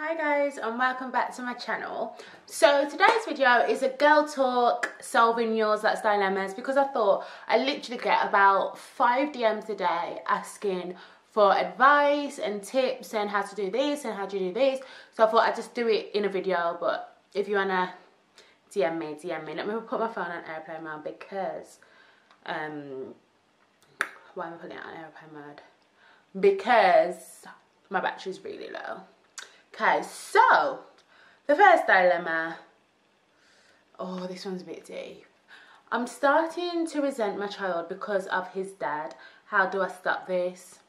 Hi guys, and welcome back to my channel. So today's video is a girl talk solving yours that's dilemmas, because I thought I literally get about 5 DMs a day asking for advice and tips and how to do this and how to do this. So I thought I'd just do it in a video, but if you wanna DM me. Let me put my phone on airplane mode because why am I putting it on airplane mode? Because my battery's really low. Okay, so the first dilemma, oh, this one's a bit deep. I'm starting to resent my child because of his dad. How do I stop this?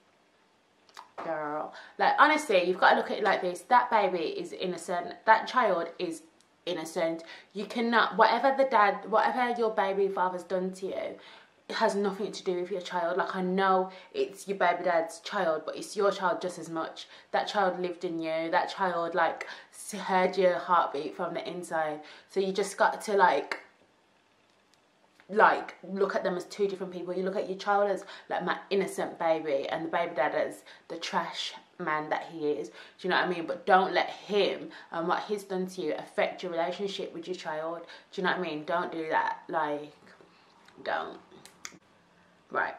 Girl, like honestly, you've got to look at it like this. That baby is innocent. That child is innocent. You cannot, whatever your baby father's done to you, it has nothing to do with your child. Like, I know it's your baby dad's child, but it's your child just as much. That child lived in you. That child like heard your heartbeat from the inside. So you just got to like look at them as two different people. You look at your child as like my innocent baby, and the baby dad as the trash man that he is. Do you know what I mean? But don't let him and what he's done to you affect your relationship with your child. Do you know what I mean? Don't do that. Like, don't. Right,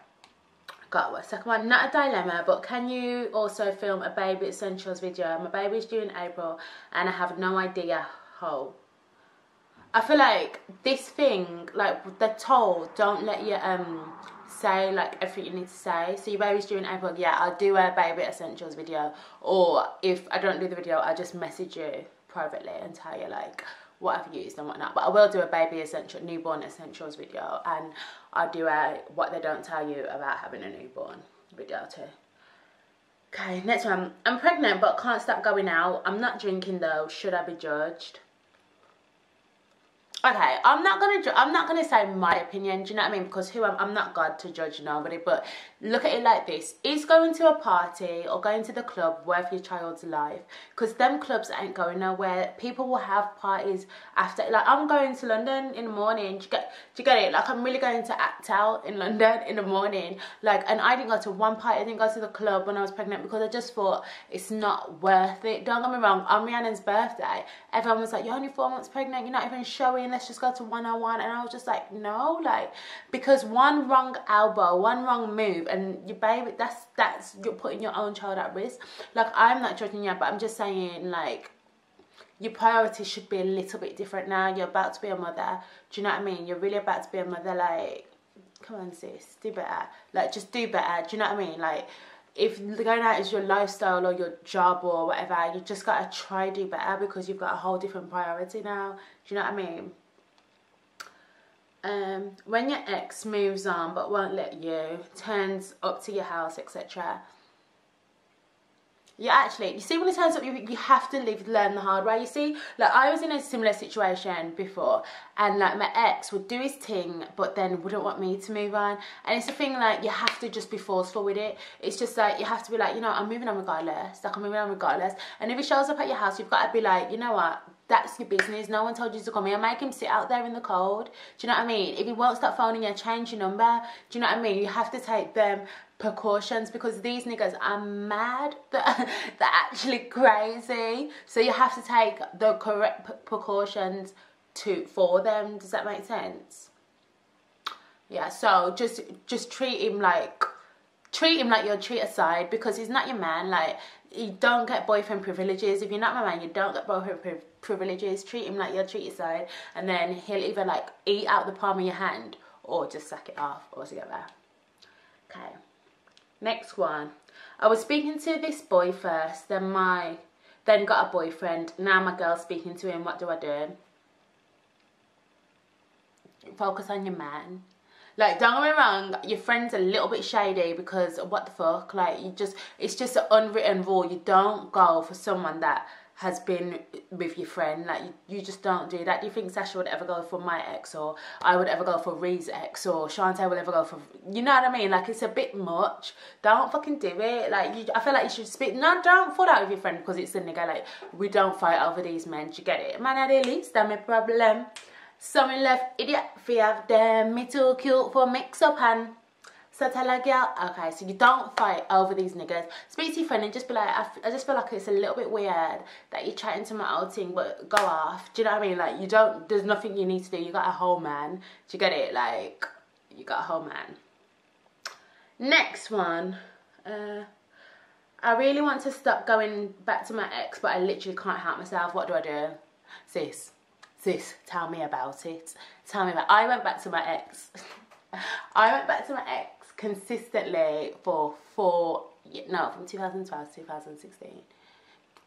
got one. Second one, not a dilemma, but can you also film a baby essentials video? My baby's due in April and I have no idea how. I feel like this thing, like they're told, don't let you say like everything you need to say. So your baby's due in April, yeah, I'll do a baby essentials video. Or if I don't do the video, I'll just message you privately and tell you like what I've used and whatnot. But I will do a baby newborn essentials video, and I'll do a what they don't tell you about having a newborn video too. Okay, next one. I'm pregnant but can't stop going out. I'm not drinking though. Should I be judged? Okay, I'm not gonna say my opinion, do you know what I mean? Because I'm not God to judge nobody, but look at it like this. Is going to a party or going to the club worth your child's life? Because them clubs ain't going nowhere. People will have parties after. Like, I'm going to London in the morning. Do you get it? Like, I'm really going to act out in London in the morning. Like, and I didn't go to one party. I didn't go to the club when I was pregnant because I just thought it's not worth it. Don't get me wrong. On Rhiannon's birthday, everyone was like, you're only 4 months pregnant. You're not even showing. Let's just go to 101. And I was just like, no, like, because one wrong elbow, one wrong move, and your baby, that's you're putting your own child at risk. Like, I'm not judging you, but I'm just saying, like, your priorities should be a little bit different now. You're about to be a mother. Do you know what I mean? You're really about to be a mother. Like, come on, sis, do better. Like, just do better. Do you know what I mean? Like, if going out is your lifestyle or your job or whatever, you just gotta try do better, because you've got a whole different priority now. Do you know what I mean? When your ex moves on but won't let you, turns up to your house, etc. You see, when it turns up, you have to learn the hard way. You see, like, I was in a similar situation before, and like my ex would do his thing but then wouldn't want me to move on. And it's a thing, like, you have to just be forceful with it. It's just like, you have to be like, you know, I'm moving on regardless. Like, I'm moving on regardless. And if he shows up at your house, you've got to be like, you know what, that's your business. No one told you to come here. Make him sit out there in the cold. Do you know what I mean? If he won't stop phoning you, change your number. Do you know what I mean? You have to take them precautions, because these niggas are mad. They're actually crazy. So you have to take the correct precautions for them. Does that make sense? Yeah, so just treat him like you'll treat a side, because he's not your man. Like, you don't get boyfriend privileges. If you're not my man, you don't get boyfriend privileges. Treat him like you'll treat your side, and then he'll either like eat out the palm of your hand or just suck it off altogether. Okay, next one. I was speaking to this boy first, then got a boyfriend. Now my girl's speaking to him. What do I do? Focus on your man. Like, don't get me wrong, your friend's a little bit shady, because what the fuck, like, it's just an unwritten rule. You don't go for someone that has been with your friend. Like, you just don't do that. Do you think Sasha would ever go for my ex, or I would ever go for Ree's ex, or Shantae would ever go for, you know what I mean? Like, it's a bit much. Don't fucking do it. Like, I feel like you should speak. No, don't fall out with your friend because it's a nigga. Like, we don't fight over these men. Do you get it? Man, at the least, that's my problem. Some left idiot for have them. Me too cute for mix up, and So tell her, girl, okay, so you don't fight over these niggas. Speak to your friend and just be like, I just feel like it's a little bit weird that you're chatting to my old thing, but go off. Do you know what I mean? Like, you don't, there's nothing you need to do. You got a whole man. Do you get it? Like, you got a whole man. Next one. I really want to stop going back to my ex, but I literally can't help myself. What do I do? Sis, tell me about it. Tell me about it. I went back to my ex. I went back to my ex consistently for from 2012 to 2016.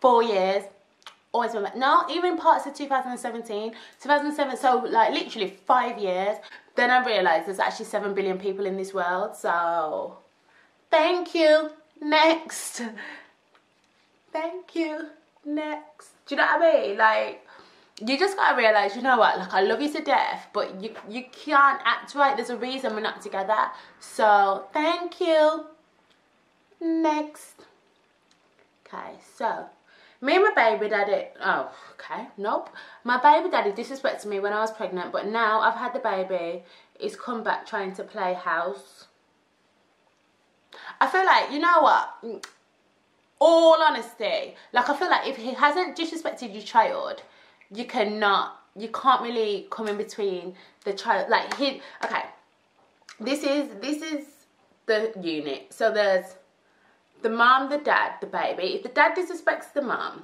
4 years. Always went back. No, even parts of 2017. 2007, so like literally 5 years. Then I realised there's actually 7 billion people in this world, so thank you. Next. Thank you. Next. Do you know what I mean? Like, you just gotta realise, you know what, like, I love you to death, but you can't act right. There's a reason we're not together. So thank you. Next. Okay, so me and my baby daddy, oh, okay, nope. My baby daddy disrespected me when I was pregnant, but now I've had the baby, he's come back trying to play house. I feel like, you know what, all honesty, like, I feel like if he hasn't disrespected your child, you can't really come in between the child. Like, okay, this is the unit. So there's the mom, the dad, the baby. If the dad disrespects the mom,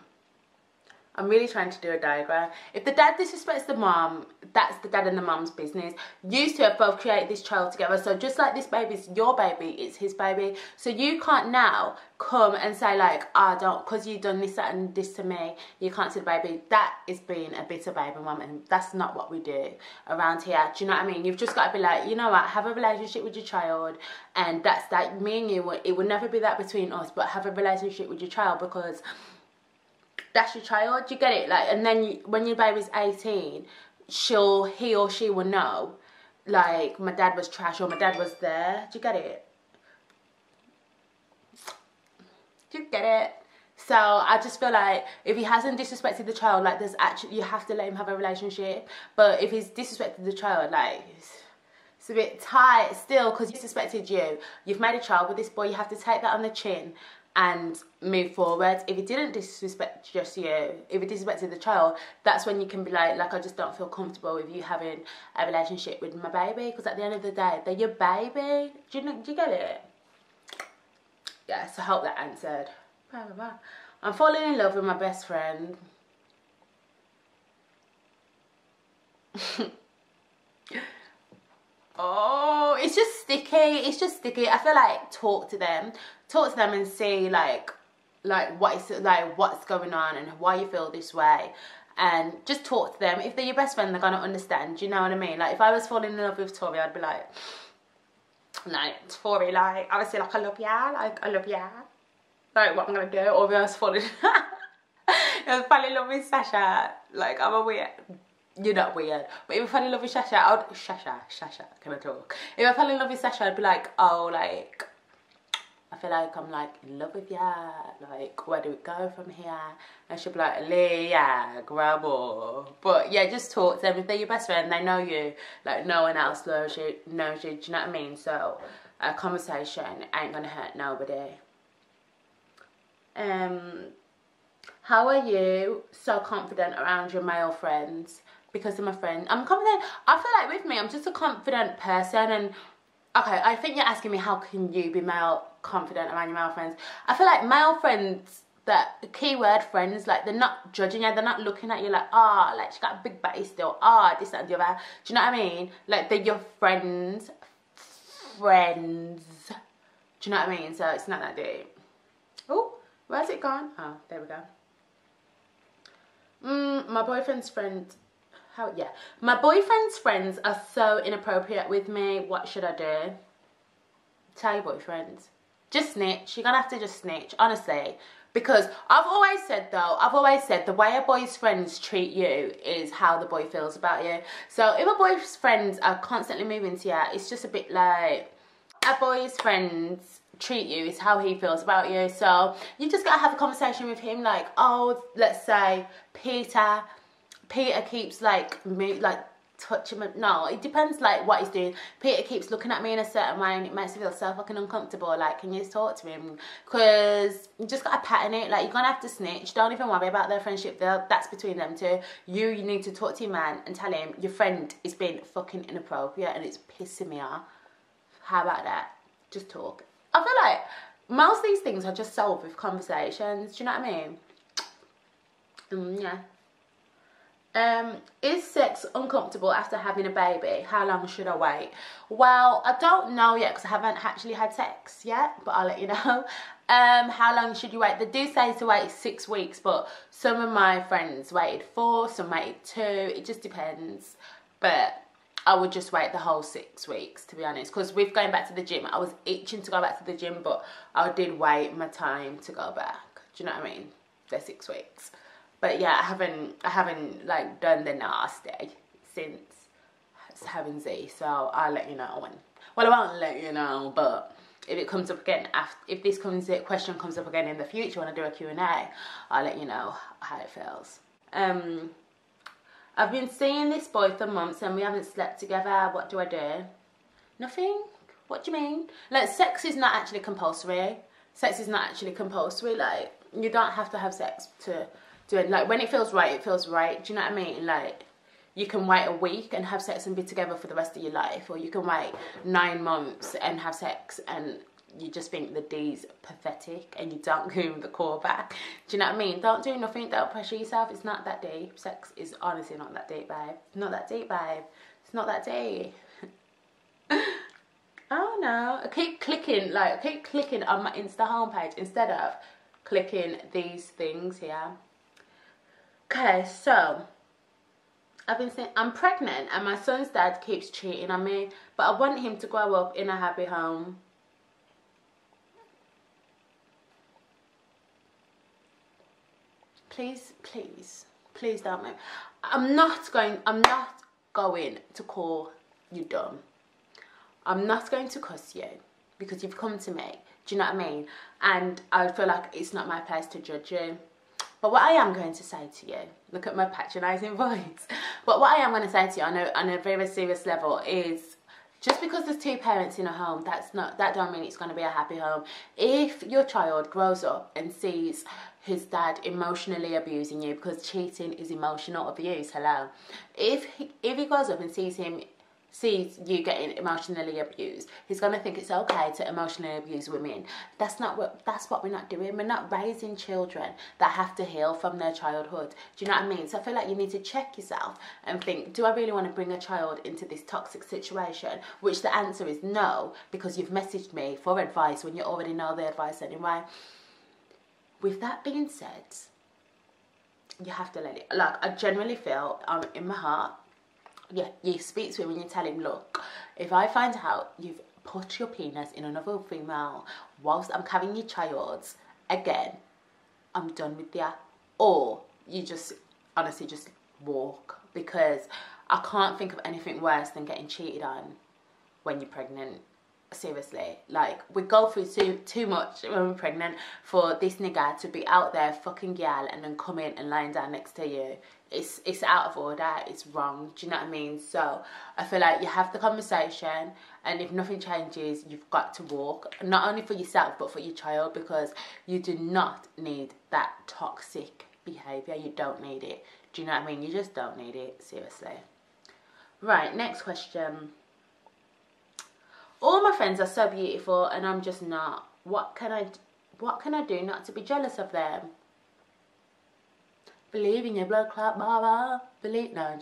I'm really trying to do a diagram. If the dad disrespects the mom, that's the dad and the mom's business. You two have both created this child together. So just like this baby's your baby, it's his baby. So you can't now come and say like, I don't, because you've done this, that and this to me, you can't see the baby. That is being a bitter baby mum, and that's not what we do around here. Do you know what I mean? You've just got to be like, you know what, have a relationship with your child, and that's that. Me and you, it will never be that between us, but have a relationship with your child, because that's your child. You get it? Like, and then when your baby's 18, he or she will know, like, my dad was trash or my dad was there. Do you get it? Do you get it? So I just feel like if he hasn't disrespected the child, like, there's actually, you have to let him have a relationship. But if he's disrespected the child, like, it's a bit tight still, because he disrespected you. You've made a child with this boy. You have to take that on the chin and move forward. If he didn't disrespect just you, if he disrespected the child, that's when you can be like, I just don't feel comfortable with you having a relationship with my baby, because at the end of the day, they're your baby. Do you get it? Yeah, so I hope that answered. Blah, blah, blah. I'm falling in love with my best friend. Oh, it's just sticky. It's just sticky. I feel like talk to them and see like what's going on and why you feel this way, and just talk to them. If they're your best friend, they're gonna understand. You know what I mean? Like, if I was falling in love with Tori, I'd be like, Tori, like, obviously, like, I love ya, like, I love ya, like, what I'm gonna do. Or if I was falling in love with Sasha, like, I'm a weird. You're not weird. But if I fell in love with Sasha, Sasha, can I talk? If I fell in love with Sasha, I'd be like, oh, like, I feel like I'm, like, in love with ya. Like, where do we go from here? And she'll be like, Leah, grab her. But, yeah, just talk to them. If they're your best friend, they know you. Like, no one else knows you. Do you know what I mean? So, a conversation ain't gonna hurt nobody. How are you so confident around your male friends? Because I'm a friend. I'm confident. I feel like with me, I'm just a confident person. And okay, I think you're asking me how can you be confident around your male friends. I feel like male friends, that keyword friends, like, they're not judging you. They're not looking at you like, ah, like, she got a big body still. Ah, this, that, and the other. Do you know what I mean? Like, they're your friends. Do you know what I mean? So it's not that deep. Oh, where's it gone? Oh, there we go. My boyfriend's friend. My boyfriend's friends are so inappropriate with me. What should I do? Tell your boyfriend. Just snitch. You're gonna have to just snitch, honestly. Because I've always said the way a boy's friends treat you is how the boy feels about you. So if a boy's friends are constantly moving to you, it's just a bit like a boy's friends treat you is how he feels about you. So you just gotta have a conversation with him, like, oh, let's say Peter keeps like touch him. No, it depends like what he's doing. Peter keeps looking at me in a certain way and it makes me feel so fucking uncomfortable. Like, can you just talk to him? Because you just got to pattern it. Like, you're gonna have to snitch. Don't even worry about their friendship. That's between them two. You need to talk to your man and tell him your friend is being fucking inappropriate and it's pissing me off. How about that? Just talk. I feel like most of these things are just solved with conversations. Do you know what I mean? Yeah. Is sex uncomfortable after having a baby? How long should I wait? Well, I don't know yet because I haven't actually had sex yet, but I'll let you know. How long should you wait? They do say to wait 6 weeks, but some of my friends waited 4, some waited 2. It just depends. But I would just wait the whole 6 weeks, to be honest, because with going back to the gym, I was itching to go back to the gym, but I did wait my time to go back. Do you know what I mean? The 6 weeks. But yeah, I haven't like done the nasty since having Z, so I'll let you know when. Well, I won't let you know, but if it comes up again, if this question comes up again in the future when I do a Q&A, I'll let you know how it feels. I've been seeing this boy for months and we haven't slept together. What do I do? Nothing? What do you mean? Like, sex is not actually compulsory. Sex is not actually compulsory. Like, you don't have to have sex to do it. Like, when it feels right, it feels right. Do you know what I mean? Like, you can wait a week and have sex and be together for the rest of your life, or you can wait 9 months and have sex and you just think the D's pathetic and you don't give him the call back. Do you know what I mean? Don't do nothing, don't pressure yourself. It's not that deep. Sex is honestly not that deep, babe. It's not that deep, babe. It's not that deep. Oh no. I keep clicking on my Insta homepage instead of clicking these things here. Okay, so I've been saying I'm pregnant and my son's dad keeps cheating on me, but I want him to grow up in a happy home. Please, please, please don't make. I'm not going to call you dumb. I'm not going to cuss you because you've come to me. Do you know what I mean? And I feel like it's not my place to judge you. But what I am going to say to you, look at my patronising voice. But what I am going to say to you on a very serious level is, just because there's 2 parents in a home, that don't mean it's going to be a happy home. If your child grows up and sees his dad emotionally abusing you, because cheating is emotional abuse, hello. If he grows up and sees you getting emotionally abused, he's going to think it's okay to emotionally abuse women. That's what we're not doing. We're not raising children that have to heal from their childhood. Do you know what I mean? So I feel like you need to check yourself and think, do I really want to bring a child into this toxic situation? Which the answer is no, because you've messaged me for advice when you already know the advice anyway. With that being said, you have to let it. Like, I generally feel in my heart, yeah, you speak to him and you tell him, look, if I find out you've put your penis in another female whilst I'm carrying your child, again, I'm done with you. Or you just, honestly, just walk. Because I can't think of anything worse than getting cheated on when you're pregnant. Seriously, like, we go through too much when we're pregnant for this nigga to be out there fucking gal and then come in and lying down next to you. It's out of order. It's wrong. Do you know what I mean? So I feel like you have the conversation, and if nothing changes, you've got to walk, not only for yourself but for your child, because you do not need that toxic behaviour. You don't need it. Do you know what I mean? You just don't need it. Seriously. Right, next question. All my friends are so beautiful and I'm just not. What can I do not to be jealous of them? Believe in your blood clot, Baba. No,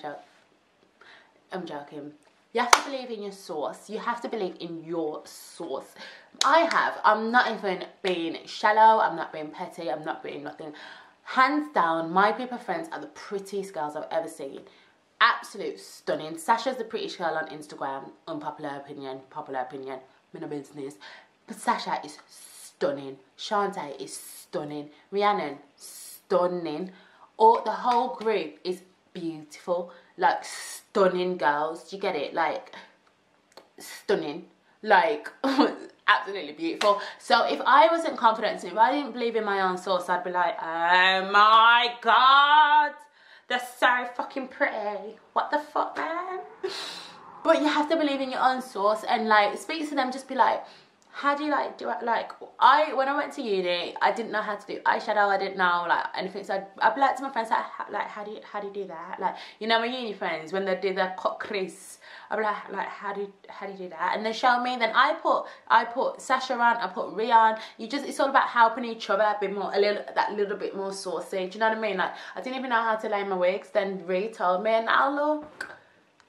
I'm joking. You have to believe in your source. You have to believe in your source. I'm not even being shallow. I'm not being petty. I'm not being nothing. Hands down, my group of friends are the prettiest girls I've ever seen. Absolute stunning. Sasha's the prettiest girl on Instagram. Unpopular opinion, popular opinion, no business. But Sasha is stunning. Shantae is stunning. Rhiannon, stunning. The whole group is beautiful. Like, stunning girls. Do you get it? Like, stunning. Like, absolutely beautiful. So if I wasn't confident, if I didn't believe in my own source, I'd be like, oh my God. They're so fucking pretty. What the fuck, man? But you have to believe in your own source and like speak to them. Just be like, how do you like do it? Like when I went to uni, I didn't know how to do eyeshadow. I didn't know like anything. So I'd be like to my friends like how do you do that? Like, you know, my uni friends when they do their cut crease, I'd be like how do you do that? And they show me. Then I put Sasha on. I put Rian. It's all about helping each other a bit more, that little bit more saucy. Do you know what I mean? Like I didn't even know how to lay my wigs. Then Ree told me, and now look.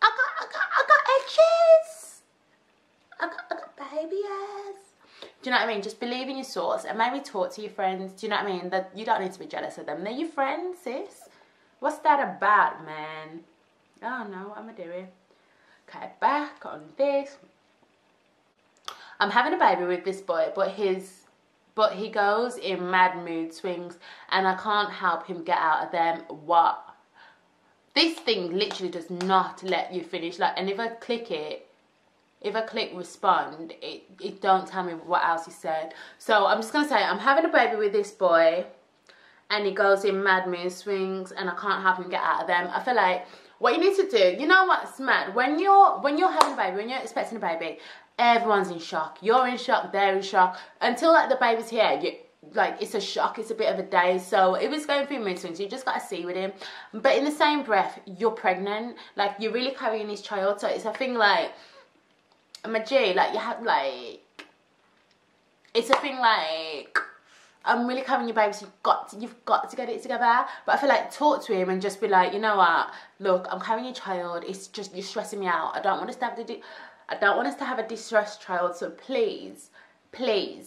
I got edges. I got baby hairs. Do you know what I mean? Just believe in your source and maybe talk to your friends. Do you know what I mean? That you don't need to be jealous of them. They're your friends, sis. What's that about, man? Oh no, what am I doing? Okay, back on this. I'm having a baby with this boy, but he goes in mad mood swings and I can't help him get out of them. What? This thing literally does not let you finish. Like, and if I click respond, it don't tell me what else he said. So I'm just gonna say I'm having a baby with this boy, and he goes in mad mood swings, and I can't help him get out of them. I feel like what you need to do, you know what's mad? When you're having a baby, when you're expecting a baby, everyone's in shock. You're in shock, they're in shock. Until like the baby's here, like it's a shock, it's a bit of a day. So if it's going through mood swings, you just got to see with him. But in the same breath, you're pregnant, like you're really carrying his child. So it's a thing like, I'm a G, like you have like, it's a thing like, I'm really carrying your baby, so you've got to get it together. But I feel like talk to him and just be like, you know what, look, I'm carrying your child, it's just, you're stressing me out. I don't want us to have a distressed child, so please,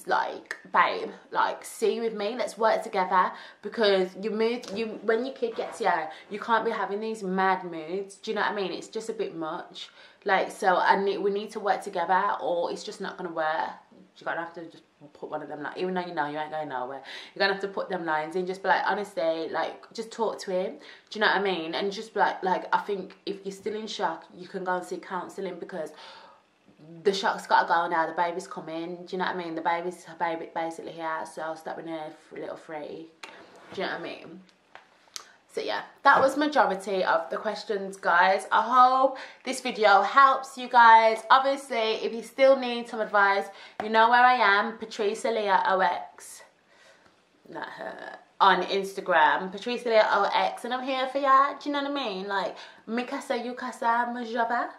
like, babe, like, see with me, let's work together, because when your kid gets here, you can't be having these mad moods. Do you know what I mean? It's just a bit much. Like, so we need to work together, or it's just not gonna work. You're gonna have to just put one of them, like, even though you know you ain't going nowhere, you're gonna have to put them lines in. Just be like, honestly, like, just talk to him. Do you know what I mean? And just be like, I think if you're still in shock, you can go and see counselling, because the shock's got to go now. The baby's coming. Do you know what I mean? The baby's basically here, so I'll stop in a little free. Do you know what I mean? So yeah, that was majority of the questions, guys. I hope this video helps you guys. Obviously, if you still need some advice, you know where I am, Patricia Leah OX. Not her. On Instagram, Patricia Leah OX, and I'm here for ya. Do you know what I mean? Like, mi casa, you casa, ma java,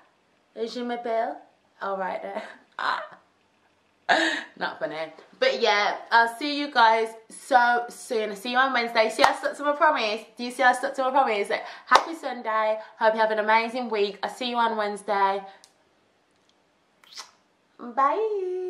je m'appelle. All right there. Not funny. But yeah, I'll see you guys so soon. I'll see you on Wednesday. See, I stuck to my promise. Do you see I stuck to my promise? Like, happy Sunday. Hope you have an amazing week. I'll see you on Wednesday. Bye.